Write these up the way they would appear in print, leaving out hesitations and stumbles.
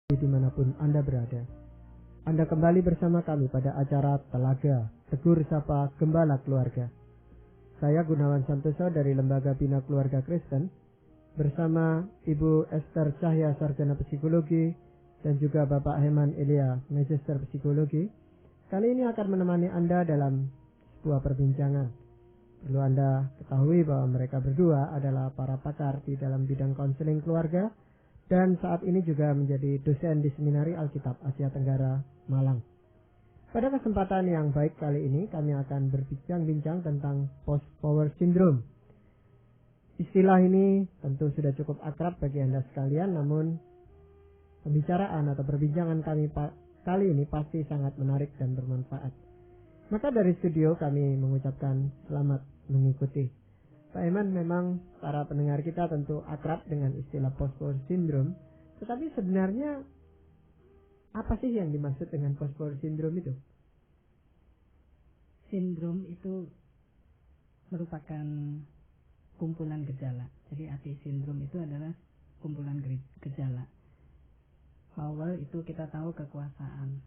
dimanapun Anda berada. Anda kembali bersama kami pada acara Telaga Tegur Sapa Gembala Keluarga. Saya Gunawan Santoso dari Lembaga Bina Keluarga Kristen bersama Ibu Esther Cahya Sarjana Psikologi dan juga Bapak Heman Elia Magister Psikologi. Kali ini akan menemani Anda dalam sebuah perbincangan. Perlu Anda ketahui bahwa mereka berdua adalah para pakar di dalam bidang konseling keluarga dan saat ini juga menjadi dosen di Seminari Alkitab Asia Tenggara, Malang. Pada kesempatan yang baik kali ini kami akan berbincang-bincang tentang post-power syndrome. Istilah ini tentu sudah cukup akrab bagi Anda sekalian, namun pembicaraan atau perbincangan kami kali ini pasti sangat menarik dan bermanfaat. Maka dari studio kami mengucapkan selamat mengikuti. Pak Eman, memang para pendengar kita tentu akrab dengan istilah post-power syndrome, tetapi sebenarnya apa sih yang dimaksud dengan post-power syndrome itu? Sindrom itu merupakan kumpulan gejala. Jadi arti sindrom itu adalah kumpulan gejala. Power itu kita tahu kekuasaan.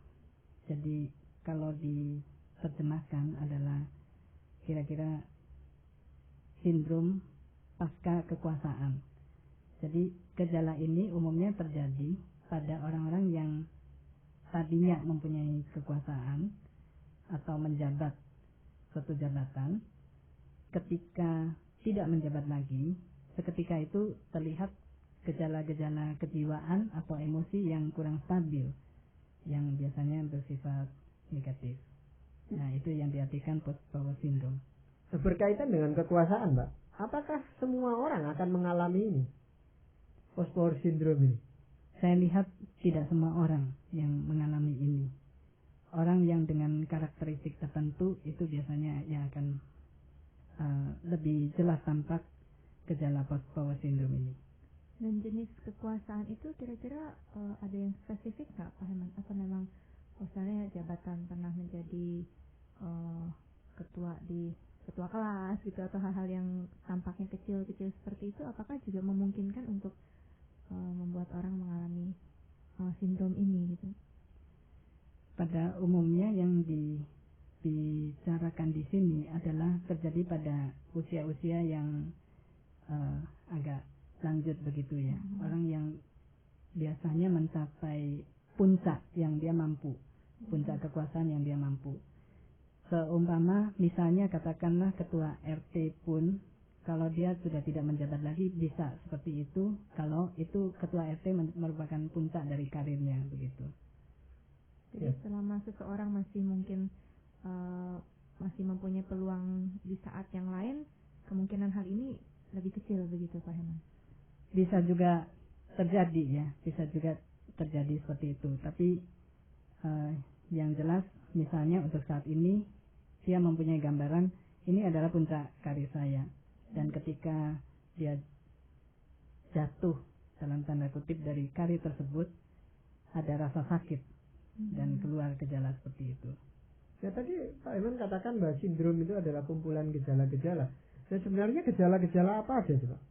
Jadi kalau diterjemahkan adalah kira-kira sindrom pasca kekuasaan. Jadi gejala ini umumnya terjadi pada orang-orang yang tadinya mempunyai kekuasaan atau menjabat suatu jabatan, ketika tidak menjabat lagi, seketika itu terlihat gejala-gejala kejiwaan atau emosi yang kurang stabil, yang biasanya bersifat negatif. Nah, itu yang diartikan post-power syndrome. Berkaitan dengan kekuasaan, Mbak, apakah semua orang akan mengalami ini? Post-power syndrome ini? Saya lihat tidak semua orang yang mengalami ini. Orang yang dengan karakteristik tertentu itu biasanya yang akan lebih jelas tampak gejala post-power syndrome ini. Dan jenis kekuasaan itu kira-kira ada yang spesifik nggak, Pak Heman? Atau memang misalnya jabatan pernah menjadi ketua kelas gitu, atau hal-hal yang tampaknya kecil-kecil seperti itu, apakah juga memungkinkan untuk membuat orang mengalami sindrom ini gitu? Pada umumnya yang dibicarakan di sini adalah terjadi pada usia-usia yang agak lanjut begitu ya. Orang yang biasanya mencapai puncak yang dia mampu, puncak kekuasaan yang dia mampu. Seumpama misalnya katakanlah ketua RT pun kalau dia sudah tidak menjabat lagi bisa seperti itu kalau itu ketua RT merupakan puncak dari karirnya begitu. Jadi selama seseorang masih mungkin masih mempunyai peluang di saat yang lain, kemungkinan hal ini lebih kecil begitu, Pak Heman? Bisa juga terjadi ya, bisa juga terjadi seperti itu. Tapi yang jelas misalnya untuk saat ini dia mempunyai gambaran ini adalah puncak karir saya, dan ketika dia jatuh dalam tanda kutip dari karir tersebut ada rasa sakit dan keluar gejala seperti itu. Ya, tadi Pak Iman katakan bahwa sindrom itu adalah kumpulan gejala-gejala. Dan sebenarnya gejala-gejala apa aja sih, Pak?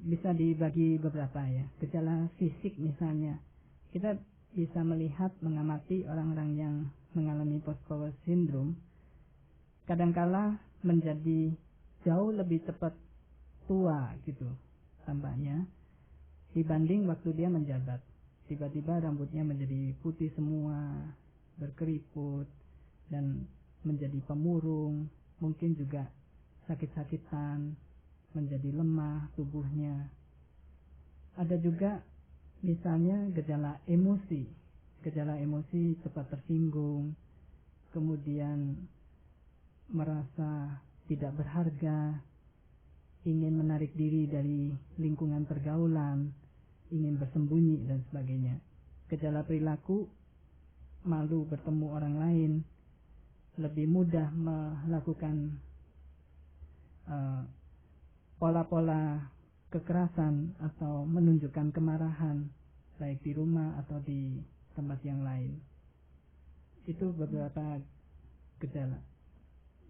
Bisa dibagi beberapa ya. Gejala fisik misalnya, kita bisa melihat, mengamati orang-orang yang mengalami post-power syndrome kadangkala menjadi jauh lebih cepat tua gitu tampaknya dibanding waktu dia menjabat. Tiba-tiba rambutnya menjadi putih semua, berkeriput, dan menjadi pemurung, mungkin juga sakit-sakitan, menjadi lemah tubuhnya. Ada juga misalnya gejala emosi cepat tersinggung, kemudian merasa tidak berharga, ingin menarik diri dari lingkungan pergaulan, ingin bersembunyi dan sebagainya. Gejala perilaku, malu bertemu orang lain, lebih mudah melakukan pola-pola kekerasan atau menunjukkan kemarahan baik di rumah atau di tempat yang lain. Itu beberapa gejala.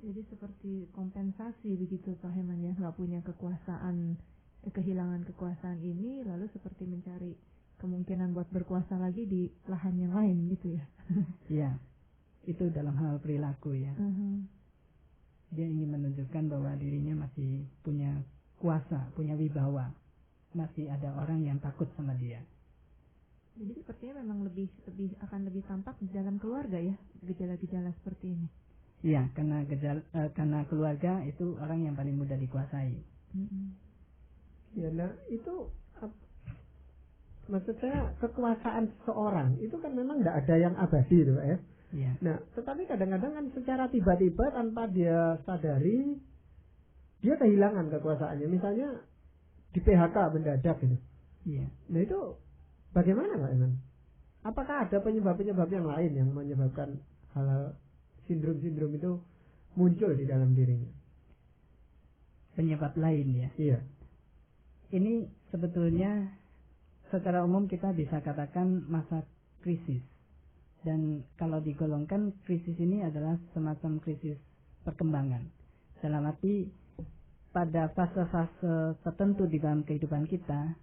Jadi seperti kompensasi begitu, Pak Heman ya, nggak punya kekuasaan, kehilangan kekuasaan ini lalu seperti mencari kemungkinan buat berkuasa lagi di lahan yang lain gitu ya. Iya, itu dalam hal perilaku ya. Dia ingin menunjukkan bahwa dirinya masih punya kuasa, punya wibawa, masih ada orang yang takut sama dia. Jadi sepertinya memang akan lebih tampak di dalam keluarga ya, gejala-gejala seperti ini. Iya, karena keluarga itu orang yang paling mudah dikuasai. Ya, nah itu maksud saya kekuasaan seseorang itu kan memang tidak ada yang abadi itu, Pak ya. Iya. Nah, tetapi kadang-kadang kan secara tiba-tiba tanpa dia sadari dia kehilangan kekuasaannya. Misalnya di PHK mendadak gitu. Iya. Nah itu bagaimana Pak Iman? Apakah ada penyebab-penyebab yang lain yang menyebabkan hal-hal sindrom-sindrom itu muncul di dalam dirinya? Penyebab lain ya. Iya. Ini sebetulnya secara umum kita bisa katakan masa krisis. Dan kalau digolongkan krisis ini adalah semacam krisis perkembangan. Dalam arti pada fase-fase tertentu di dalam kehidupan kita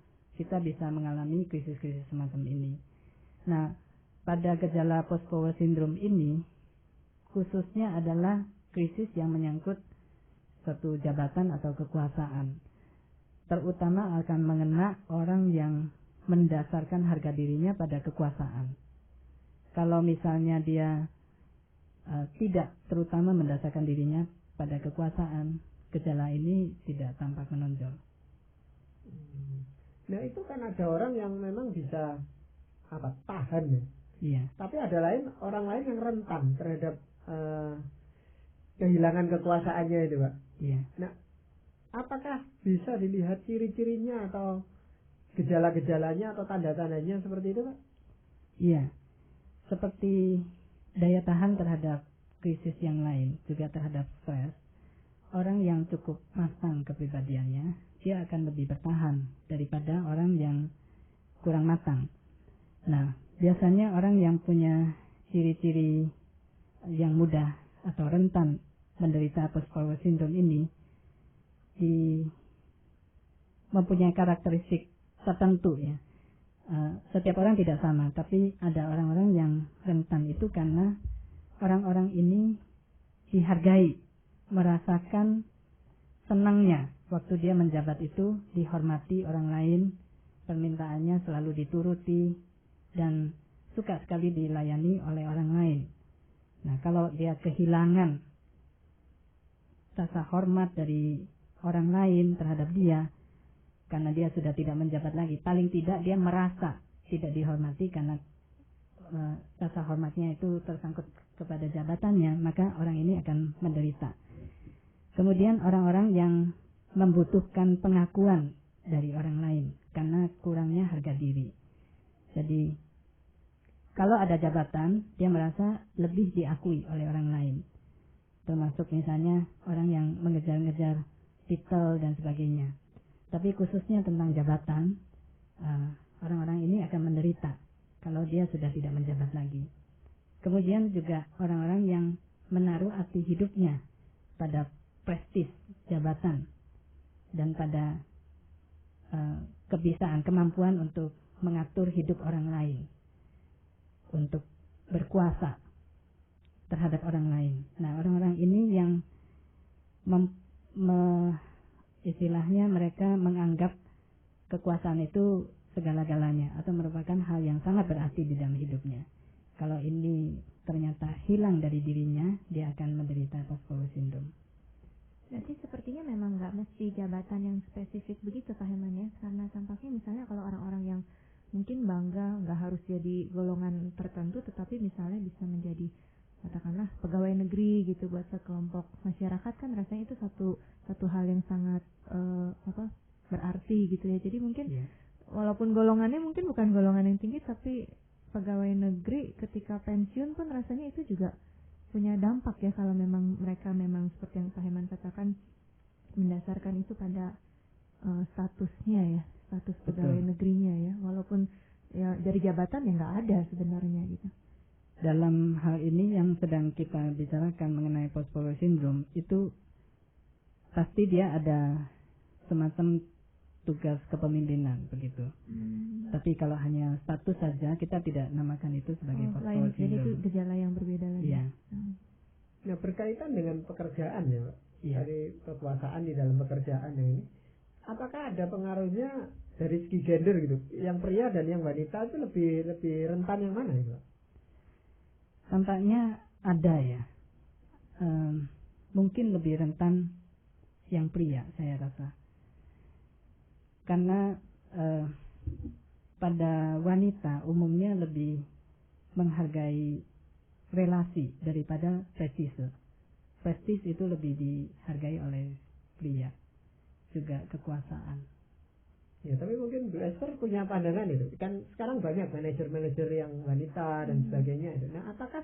bisa mengalami krisis-krisis semacam ini. Nah, pada gejala post-power syndrome ini khususnya adalah krisis yang menyangkut suatu jabatan atau kekuasaan. Terutama akan mengena orang yang mendasarkan harga dirinya pada kekuasaan. Kalau misalnya dia tidak terutama mendasarkan dirinya pada kekuasaan, gejala ini tidak tampak menonjol. Nah itu kan ada orang yang memang bisa tahan ya. Iya. Tapi ada orang lain yang rentan terhadap kehilangan kekuasaannya itu Pak. Iya. Nah apakah bisa dilihat ciri-cirinya atau gejala-gejalanya atau tanda-tandanya seperti itu Pak? Iya. Seperti daya tahan terhadap krisis yang lain, juga terhadap stres. Orang yang cukup matang kepribadiannya, dia akan lebih bertahan daripada orang yang kurang matang. Nah, biasanya orang yang punya ciri-ciri yang mudah atau rentan menderita post-power syndrome ini mempunyai karakteristik tertentu ya. Setiap orang tidak sama, tapi ada orang-orang yang rentan itu karena orang-orang ini dihargai, merasakan senangnya waktu dia menjabat itu, dihormati orang lain, permintaannya selalu dituruti, dan suka sekali dilayani oleh orang lain. Nah, kalau dia kehilangan rasa hormat dari orang lain terhadap dia, karena dia sudah tidak menjabat lagi, paling tidak dia merasa tidak dihormati karena rasa hormatnya itu tersangkut kepada jabatannya, maka orang ini akan menderita. Kemudian orang-orang yang membutuhkan pengakuan dari orang lain karena kurangnya harga diri. Jadi kalau ada jabatan, dia merasa lebih diakui oleh orang lain. Termasuk misalnya orang yang mengejar-ngejar titel dan sebagainya. Tapi khususnya tentang jabatan, orang-orang ini akan menderita kalau dia sudah tidak menjabat lagi. Kemudian juga orang-orang yang menaruh arti hidupnya pada prestis jabatan dan pada kebisaan, kemampuan untuk mengatur hidup orang lain, untuk berkuasa terhadap orang lain. Nah, orang-orang ini yang istilahnya mereka menganggap kekuasaan itu segala-galanya atau merupakan hal yang sangat berarti di dalam hidupnya. Kalau ini ternyata hilang dari dirinya, dia akan menderita post-power syndrome. Berarti sepertinya memang nggak mesti jabatan yang spesifik begitu Pak Herman ya, karena tampaknya misalnya kalau orang-orang yang mungkin bangga nggak harus jadi golongan tertentu, tetapi misalnya bisa menjadi katakanlah pegawai negeri gitu buat sekelompok masyarakat, kan rasanya itu satu hal yang sangat berarti gitu ya. Jadi mungkin walaupun golongannya mungkin bukan golongan yang tinggi, tapi pegawai negeri ketika pensiun pun rasanya itu juga punya dampak ya, kalau memang mereka memang seperti yang Pak Herman katakan mendasarkan itu pada statusnya ya, status pegawai negerinya ya, walaupun ya dari jabatan ya nggak ada sebenarnya gitu. Dalam hal ini yang sedang kita bicarakan mengenai post-power syndrome itu pasti dia ada semacam tugas kepemimpinan begitu. Tapi kalau hanya status saja, kita tidak namakan itu sebagai post power Jadi itu syndrome. gejala yang berbeda lagi. Iya. Nah, berkaitan dengan pekerjaan ya, Pak. Iya. Dari kekuasaan di dalam pekerjaan ini, apakah ada pengaruhnya dari segi gender gitu? Yang pria dan yang wanita itu lebih rentan yang mana itu, Pak? Tampaknya ada ya. Mungkin lebih rentan yang pria, saya rasa. Karena pada wanita umumnya lebih menghargai relasi daripada prestise. Prestis itu lebih dihargai oleh pria, juga kekuasaan. Ya, tapi mungkin Bu Esther punya pandangan itu. Kan sekarang banyak manajer-manajer yang wanita dan sebagainya itu. Nah, apakah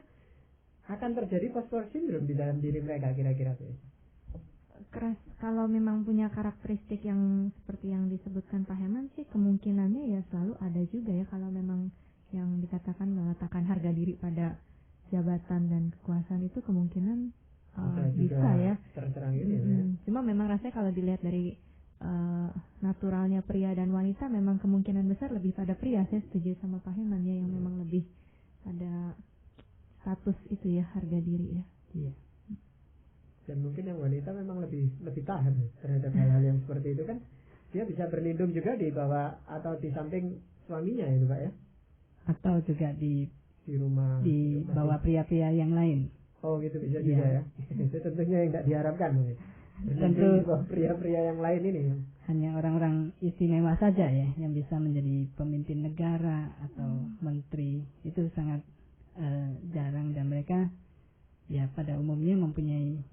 akan terjadi post power syndrome di dalam diri mereka kira-kira Bu Esther? Keras, kalau memang punya karakteristik yang seperti yang disebutkan Pak Herman sih, kemungkinannya ya selalu ada juga ya, kalau memang yang dikatakan meletakkan harga diri pada jabatan dan kekuasaan itu kemungkinan bisa ya. Terserang ini ya. Cuma memang rasanya kalau dilihat dari naturalnya pria dan wanita, memang kemungkinan besar lebih pada pria. Saya setuju sama Pak Herman ya, yang memang lebih pada status itu ya, harga diri ya. Iya. Dan mungkin yang wanita memang lebih tahan terhadap hal-hal yang seperti itu kan. Dia bisa berlindung juga di bawah atau di samping suaminya itu, Pak ya. Atau juga di rumah, di bawah pria-pria yang lain. Oh gitu bisa juga ya. Itu tentunya yang tidak diharapkan. Tentu pria-pria yang lain ini hanya orang-orang istimewa saja ya yang bisa menjadi pemimpin negara atau menteri. Itu sangat jarang, dan mereka ya pada umumnya mempunyai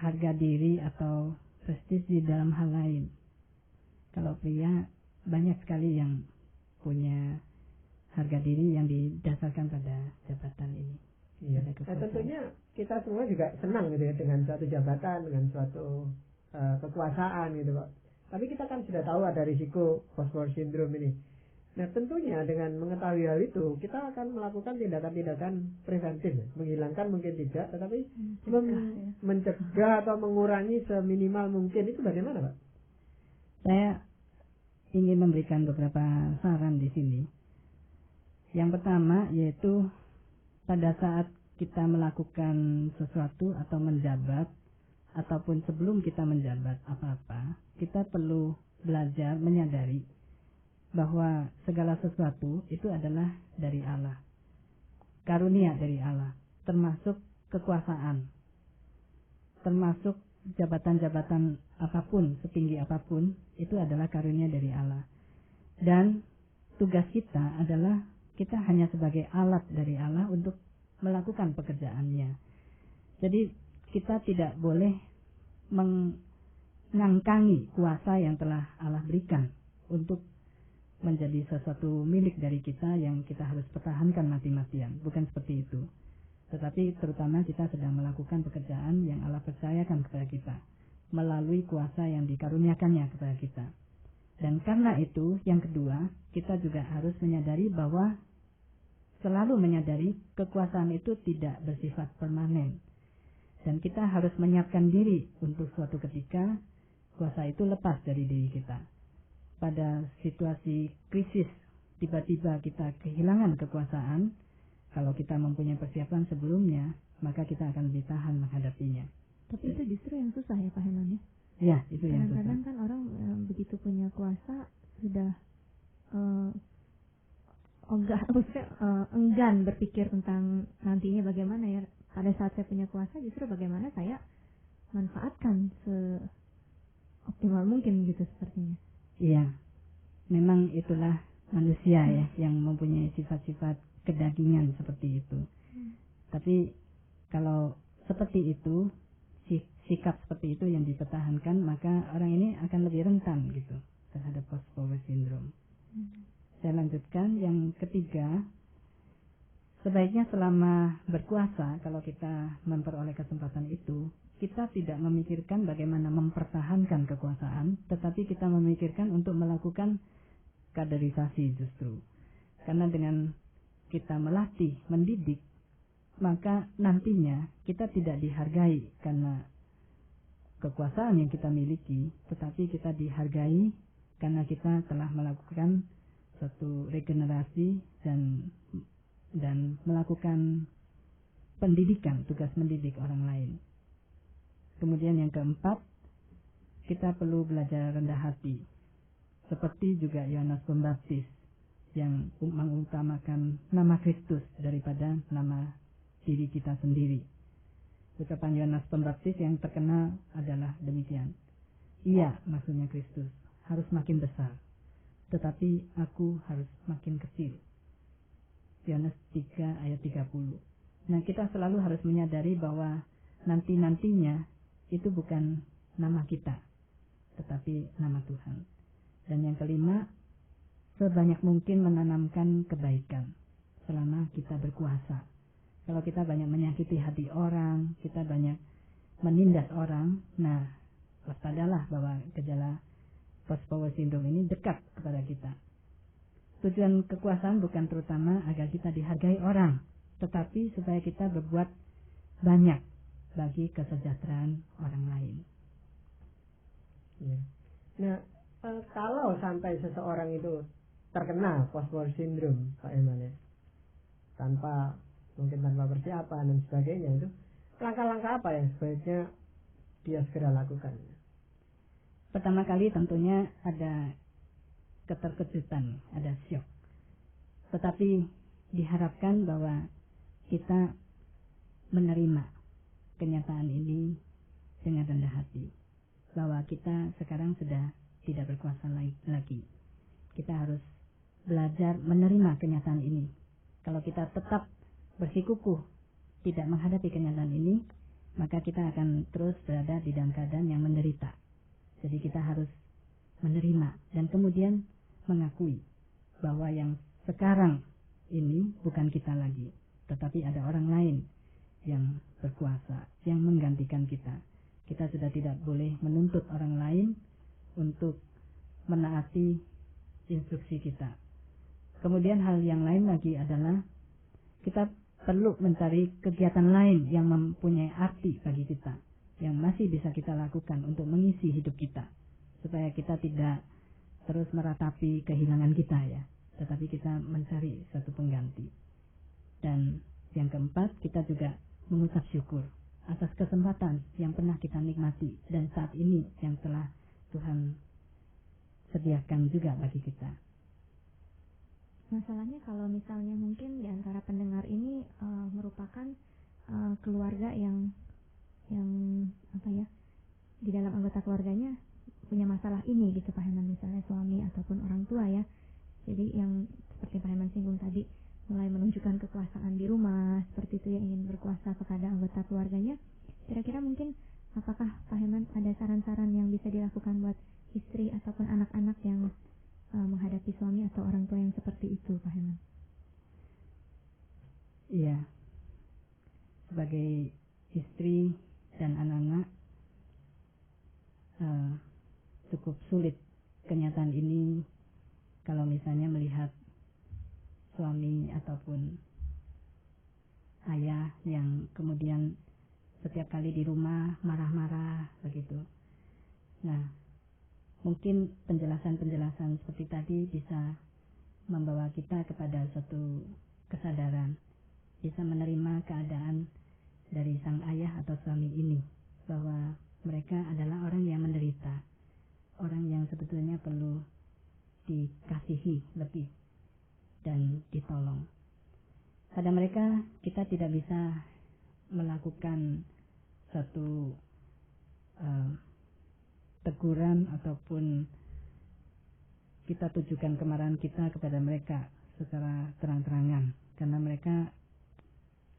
harga diri atau prestis di dalam hal lain. Kalau pria banyak sekali yang punya harga diri yang didasarkan pada jabatan ini. Iya. Nah, tentunya kita semua juga senang gitu ya dengan suatu jabatan, dengan suatu kekuasaan gitu, Pak. Tapi kita kan sudah tahu ada risiko post power syndrome ini. Nah, tentunya dengan mengetahui hal itu, kita akan melakukan tindakan-tindakan preventif, ya. Menghilangkan mungkin tidak, tetapi mencegah atau mengurangi seminimal mungkin. Itu bagaimana, Pak? Saya ingin memberikan beberapa saran di sini. Yang pertama yaitu pada saat kita melakukan sesuatu atau menjabat, ataupun sebelum kita menjabat apa-apa, kita perlu belajar menyadari bahwa segala sesuatu itu adalah dari Allah, karunia dari Allah, termasuk kekuasaan, termasuk jabatan-jabatan apapun, setinggi apapun, itu adalah karunia dari Allah. Dan tugas kita adalah kita hanya sebagai alat dari Allah untuk melakukan pekerjaannya. Jadi kita tidak boleh mengangkangi kuasa yang telah Allah berikan untuk menjadi sesuatu milik dari kita yang kita harus pertahankan mati-matian. Bukan seperti itu. Tetapi terutama kita sedang melakukan pekerjaan yang Allah percayakan kepada kita melalui kuasa yang dikaruniakannya kepada kita. Dan karena itu, yang kedua, kita juga harus menyadari bahwa selalu menyadari kekuasaan itu tidak bersifat permanen. Dan kita harus menyiapkan diri untuk suatu ketika kuasa itu lepas dari diri kita. Pada situasi krisis, tiba-tiba kita kehilangan kekuasaan, kalau kita mempunyai persiapan sebelumnya, maka kita akan lebih tahan menghadapinya. Tapi itu justru yang susah ya Pak Herman ya? Ya, itu yang susah. Kadang-kadang kan orang begitu punya kuasa, sudah enggan berpikir tentang nantinya bagaimana ya. Pada saat saya punya kuasa, justru bagaimana saya manfaatkan seoptimal mungkin gitu sepertinya. Iya, memang itulah manusia ya yang mempunyai sifat-sifat kedagingan seperti itu. Tapi kalau seperti itu, sikap seperti itu yang dipertahankan, maka orang ini akan lebih rentan gitu terhadap post power syndrome. Saya lanjutkan yang ketiga, sebaiknya selama berkuasa, kalau kita memperoleh kesempatan itu, kita tidak memikirkan bagaimana mempertahankan kekuasaan, tetapi kita memikirkan untuk melakukan kaderisasi justru. Karena dengan kita melatih, mendidik, maka nantinya kita tidak dihargai karena kekuasaan yang kita miliki, tetapi kita dihargai karena kita telah melakukan suatu regenerasi dan melakukan pendidikan, tugas mendidik orang lain. Kemudian yang keempat, kita perlu belajar rendah hati, seperti juga Yohanes Pembaptis yang mengutamakan nama Kristus daripada nama diri kita sendiri. Ucapan Yohanes Pembaptis yang terkenal adalah demikian. Ia, maksudnya Kristus, harus makin besar, tetapi aku harus makin kecil. Yohanes 3 ayat 30. Nah, kita selalu harus menyadari bahwa nanti-nantinya itu bukan nama kita, tetapi nama Tuhan. Dan yang kelima, sebanyak mungkin menanamkan kebaikan selama kita berkuasa. Kalau kita banyak menyakiti hati orang, kita banyak menindas orang, nah waspadalah bahwa gejala post-power syndrome ini dekat kepada kita. Tujuan kekuasaan bukan terutama agar kita dihargai orang, tetapi supaya kita berbuat banyak bagi kesejahteraan orang lain. Ya. Nah, kalau sampai seseorang itu terkena post-power syndrome, Pak Eman, ya, mungkin tanpa persiapan dan sebagainya, itu langkah-langkah apa yang sebaiknya dia segera lakukan? Pertama kali tentunya ada keterkejutan, ada syok. Tetapi diharapkan bahwa kita menerima kenyataan ini dengan rendah hati, bahwa kita sekarang sudah tidak berkuasa lagi. Kita harus belajar menerima kenyataan ini. Kalau kita tetap bersikukuh tidak menghadapi kenyataan ini, maka kita akan terus berada di dalam keadaan yang menderita. Jadi kita harus menerima dan kemudian mengakui bahwa yang sekarang ini bukan kita lagi, tetapi ada orang lain yang berkuasa, yang menggantikan kita. Kita sudah tidak boleh menuntut orang lain untuk menaati instruksi kita. Kemudian hal yang lain lagi adalah kita perlu mencari kegiatan lain yang mempunyai arti bagi kita, yang masih bisa kita lakukan untuk mengisi hidup kita, supaya kita tidak terus meratapi kehilangan kita, ya, tetapi kita mencari satu pengganti. Dan yang keempat, kita juga mengucap syukur atas kesempatan yang pernah kita nikmati dan saat ini yang telah Tuhan sediakan juga bagi kita. Masalahnya kalau misalnya mungkin di antara pendengar ini merupakan keluarga yang di dalam anggota keluarganya punya masalah ini gitu, Pak Herman, misalnya suami ataupun orang tua, ya. Jadi yang seperti Pak Herman singgung tadi, mulai menunjukkan kekuasaan di rumah seperti itu, yang ingin berkuasa kepada anggota keluarganya. Kira-kira mungkin apakah Pak Herman ada saran-saran yang bisa dilakukan buat istri ataupun anak-anak yang menghadapi suami atau orang tua yang seperti itu, Pak Herman? Iya, sebagai istri dan anak-anak cukup sulit kenyataan ini kalau misalnya melihat suami ataupun ayah yang kemudian setiap kali di rumah marah-marah begitu. Nah, mungkin penjelasan-penjelasan seperti tadi bisa membawa kita kepada suatu kesadaran, bisa menerima keadaan dari sang ayah atau suami ini, bahwa mereka adalah orang yang menderita, orang yang sebetulnya perlu dikasihi lebih dan ditolong. Pada mereka kita tidak bisa melakukan satu teguran ataupun kita tujukan kemarahan kita kepada mereka secara terang-terangan, karena mereka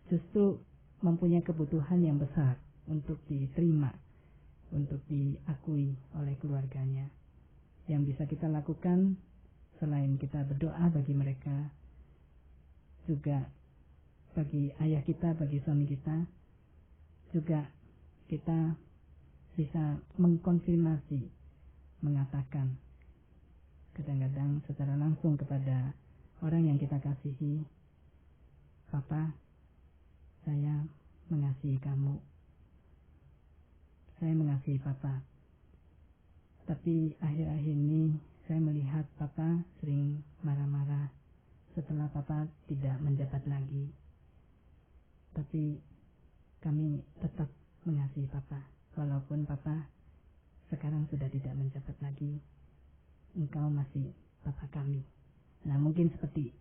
justru mempunyai kebutuhan yang besar untuk diterima, untuk diakui oleh keluarganya. Yang bisa kita lakukan selain kita berdoa bagi mereka, juga bagi ayah kita, bagi suami kita, juga kita bisa mengkonfirmasi, mengatakan kadang-kadang secara langsung kepada orang yang kita kasihi, Papa, saya mengasihi kamu, saya mengasihi Papa. Tapi akhir-akhir ini saya melihat Papa sering marah-marah setelah Papa tidak menjabat lagi. Tapi kami tetap mengasihi Papa, walaupun Papa sekarang sudah tidak menjabat lagi. Engkau masih Papa kami. Nah, mungkin seperti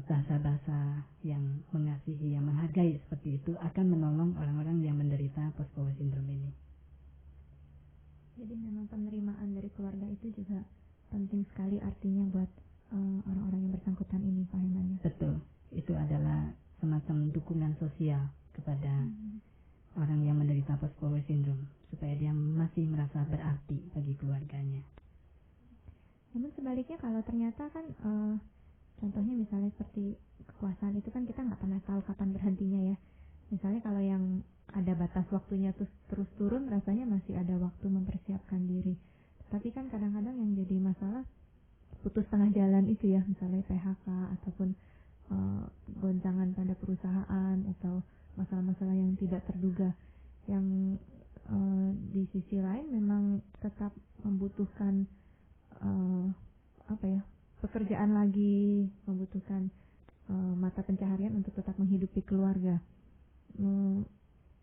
bahasa-bahasa yang mengasihi, yang menghargai seperti itu akan menolong orang-orang yang menderita post-power syndrome ini. Jadi memang penerimaan dari keluarga itu juga penting sekali artinya buat orang-orang yang bersangkutan ini, Pak Herman, ya? Betul, itu adalah semacam dukungan sosial kepada orang yang menderita post-power syndrome supaya dia masih merasa berarti bagi keluarganya. Namun sebaliknya kalau ternyata kan contohnya misalnya seperti kekuasaan itu kan kita nggak pernah tahu kapan berhentinya ya. Misalnya kalau yang ada batas waktunya terus turun, rasanya masih ada waktu mempersiapkan diri. Tapi kan kadang-kadang yang jadi masalah putus tengah jalan itu ya, misalnya PHK ataupun goncangan pada perusahaan atau masalah-masalah yang tidak terduga, yang di sisi lain memang tetap membutuhkan pekerjaan lagi, membutuhkan mata pencaharian untuk tetap menghidupi keluarga.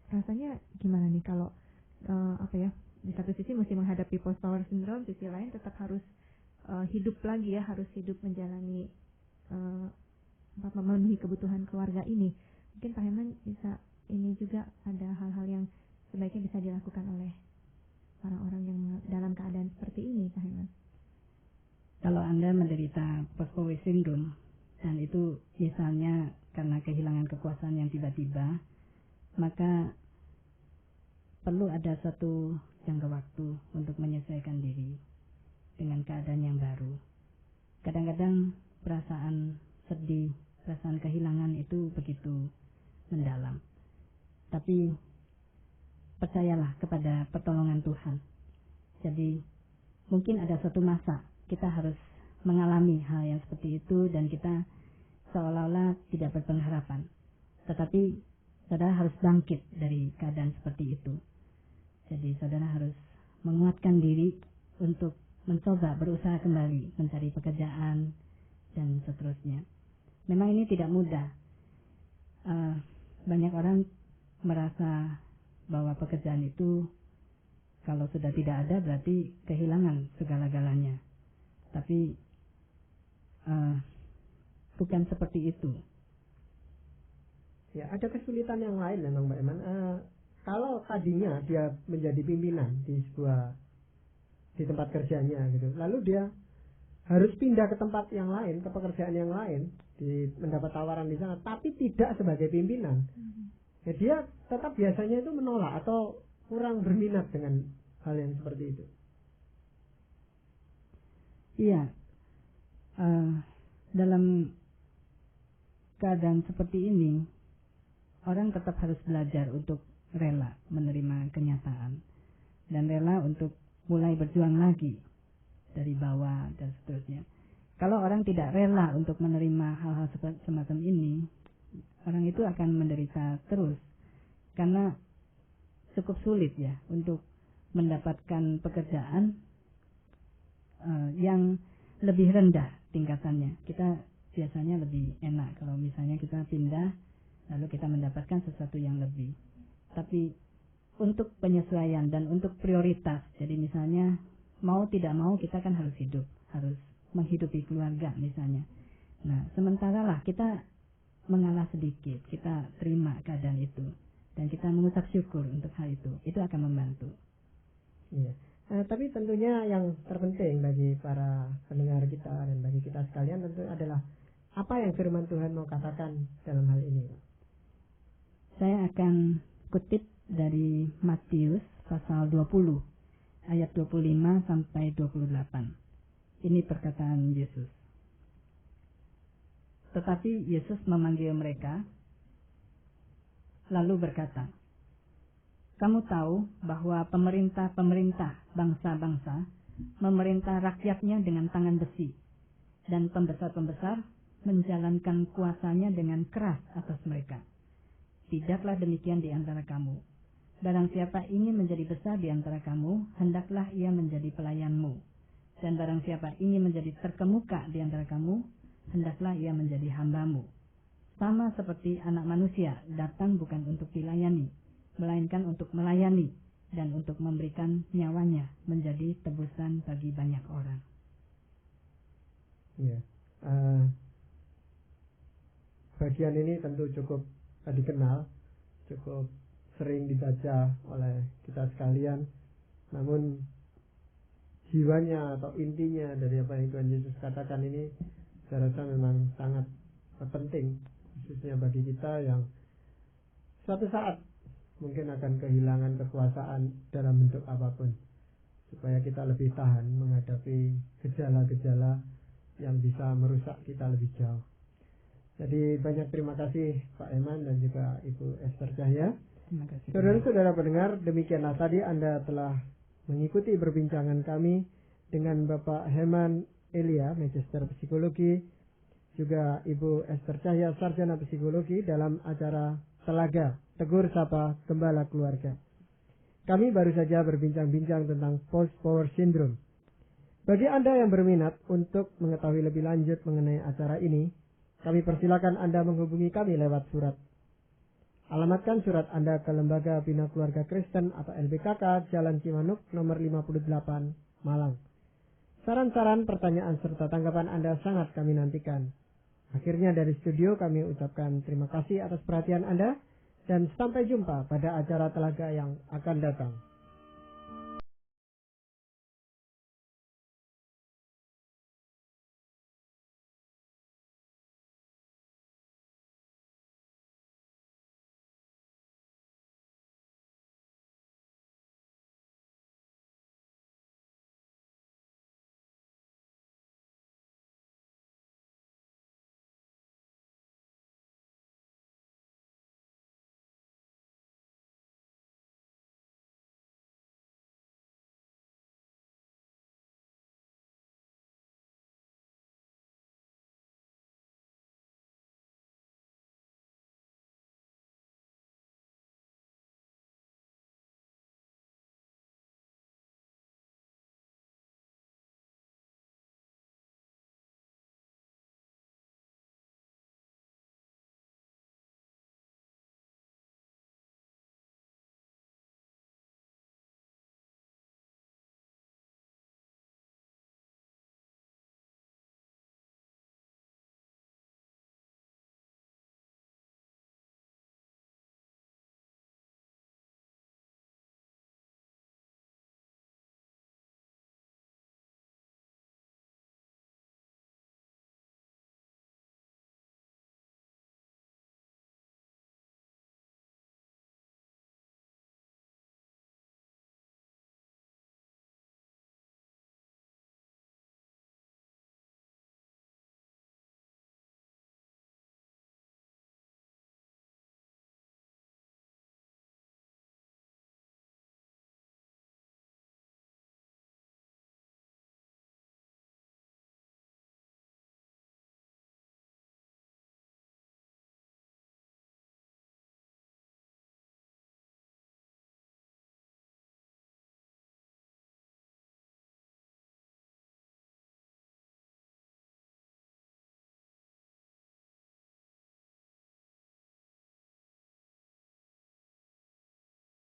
Rasanya gimana nih kalau di satu sisi mesti menghadapi post-power syndrome, sisi lain tetap harus hidup lagi ya, harus hidup menjalani memenuhi kebutuhan keluarga ini. Mungkin Pak Herman bisa ini juga ada hal-hal yang sebaiknya bisa dilakukan oleh orang-orang yang dalam keadaan seperti ini, Pak Herman. Kalau Anda menderita post-power syndrome dan itu misalnya karena kehilangan kekuasaan yang tiba-tiba, maka perlu ada satu jangka waktu untuk menyesuaikan diri dengan keadaan yang baru. Kadang-kadang perasaan sedih, perasaan kehilangan itu begitu mendalam. Tapi percayalah kepada pertolongan Tuhan. Jadi mungkin ada suatu masa kita harus mengalami hal yang seperti itu dan kita seolah-olah tidak berpengharapan. Tetapi saudara harus bangkit dari keadaan seperti itu. Jadi saudara harus menguatkan diri untuk mencoba berusaha kembali mencari pekerjaan dan seterusnya. Memang ini tidak mudah. Banyak orang merasa bahwa pekerjaan itu kalau sudah tidak ada berarti kehilangan segala-galanya. Tapi bukan seperti itu. Ya, ada kesulitan yang lain memang Mbak Eman. Kalau tadinya dia menjadi pimpinan di tempat kerjanya gitu, lalu dia harus pindah ke tempat yang lain, ke pekerjaan yang lain, mendapat tawaran di sana, tapi tidak sebagai pimpinan. Ya, dia tetap biasanya itu menolak atau kurang berminat dengan hal yang seperti itu. Iya, dalam keadaan seperti ini, orang tetap harus belajar untuk rela menerima kenyataan dan rela untuk mulai berjuang lagi dari bawah dan seterusnya. Kalau orang tidak rela untuk menerima hal-hal semacam ini, orang itu akan menderita terus karena cukup sulit ya untuk mendapatkan pekerjaan yang lebih rendah tingkatannya. Kita biasanya lebih enak kalau misalnya kita pindah lalu kita mendapatkan sesuatu yang lebih. Tapi untuk penyesuaian dan untuk prioritas, jadi misalnya mau tidak mau kita kan harus hidup, harus menghidupi keluarga misalnya. Nah, sementara lah kita mengalah sedikit, kita terima keadaan itu dan kita mengucap syukur untuk hal itu akan membantu. Iya. Tapi tentunya yang terpenting bagi para pendengar kita dan bagi kita sekalian tentu adalah apa yang firman Tuhan mau katakan dalam hal ini. Saya akan kutip dari Matius pasal 20 ayat 25 sampai 28. Ini perkataan Yesus. Tetapi Yesus memanggil mereka lalu berkata, "Kamu tahu bahwa pemerintah-pemerintah bangsa-bangsa memerintah rakyatnya dengan tangan besi, dan pembesar-pembesar menjalankan kuasanya dengan keras atas mereka. Tidaklah demikian di antara kamu, Barang siapa ingin menjadi besar di antara kamu, hendaklah ia menjadi pelayanmu. Dan barang siapa ingin menjadi terkemuka di antara kamu, hendaklah ia menjadi hambamu. Sama seperti anak manusia datang bukan untuk dilayani, melainkan untuk melayani dan untuk memberikan nyawanya menjadi tebusan bagi banyak orang. Ya, bagian ini tentu cukup dikenal, cukup sering dibaca oleh kita sekalian. Namun jiwanya atau intinya dari apa yang Tuhan Yesus katakan ini saya rasa memang sangat penting, khususnya bagi kita yang suatu saat mungkin akan kehilangan kekuasaan dalam bentuk apapun, supaya kita lebih tahan menghadapi gejala-gejala yang bisa merusak kita lebih jauh. Jadi banyak terima kasih Pak Eman dan juga Ibu Esther Cahya. Terima kasih. Saudara-saudara pendengar, demikianlah tadi Anda telah mengikuti perbincangan kami dengan Bapak Heman Elia, Magister Psikologi, juga Ibu Esther Cahya, Sarjana Psikologi, dalam acara Telaga Tegur Sapa Gembala Keluarga. Kami baru saja berbincang-bincang tentang Post-Power Syndrome. Bagi Anda yang berminat untuk mengetahui lebih lanjut mengenai acara ini, kami persilakan Anda menghubungi kami lewat surat. Alamatkan surat Anda ke Lembaga Bina Keluarga Kristen atau LBKK, Jalan Cimanuk, nomor 58, Malang. Saran-saran, pertanyaan, serta tanggapan Anda sangat kami nantikan. Akhirnya dari studio kami ucapkan terima kasih atas perhatian Anda dan sampai jumpa pada acara Telaga yang akan datang.